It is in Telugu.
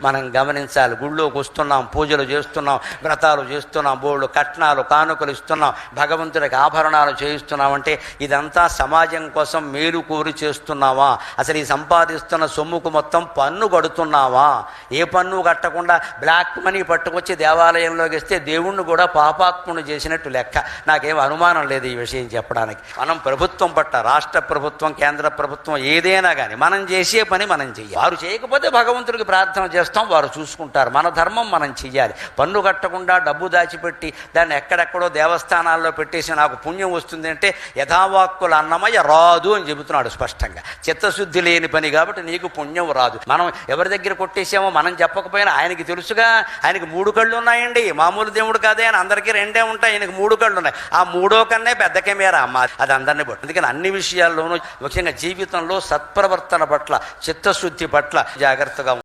మనం గమనించాలి. గుళ్ళోకి వస్తున్నాం, పూజలు చేస్తున్నాం, వ్రతాలు చేస్తున్నాం, బోళ్ళు కట్నాలు కానుకలు ఇస్తున్నాం, భగవంతుడికి ఆభరణాలు చేయిస్తున్నామంటే ఇదంతా సమాజం కోసం మేలు కోరి చేస్తున్నావా? అసలు ఈ సంపాదిస్తున్న సొమ్ముకు మొత్తం పన్ను కడుతున్నావా? ఏ పన్ను కట్టకుండా బ్లాక్ మనీ పట్టుకొచ్చి దేవాలయంలోకి ఇస్తే దేవుణ్ణి కూడా పాపాత్ముని చేసినట్టు లెక్క. నాకేం అనుమానం లేదు ఈ విషయం చెప్పడానికి. మనం ప్రభుత్వం పట్ల, రాష్ట్ర ప్రభుత్వం, కేంద్ర ప్రభుత్వం ఏదైనా కానీ మనం చేసే పని మనం చెయ్యాలి. వారు చేయకపోతే భగవంతుడికి ప్రార్థన చేస్తాం, వారు చూసుకుంటారు. మన ధర్మం మనం చెయ్యాలి. పన్ను కట్టకుండా డబ్బు దాచిపెట్టి దాన్ని ఎక్కడెక్కడో దేవస్థానాల్లో పెట్టేసి నాకు పుణ్యం వస్తుంది అంటే యథావాక్కుల అన్నమయ్య రాదు అని చెబుతున్నాడు స్పష్టంగా. చిత్తశుద్ధి లేని పని కాబట్టి నీకు పుణ్యం రాదు. మనం ఎవరి దగ్గర కొట్టేసామో మనం చెప్పకపోయినా ఆయనకి తెలుసుగా. ఆయనకి 3 కళ్ళు ఉన్నాయండి, మామూలు దేవుడు కాదే అని. అందరికీ 2 ఉంటాయి, ఆయనకి 3 కళ్ళు ఉన్నాయి. ఆ 3వ కన్నే పెద్ద కెమెరా అమ్మ, అది అందరినీ పట్టు. అందుకని అన్ని విషయాల్లోనూ ముఖ్యంగా జీవితంలో సత్ప్రవర్తన పట్ల, చిత్తశుద్ధి పట్ల జాగ్రత్తగా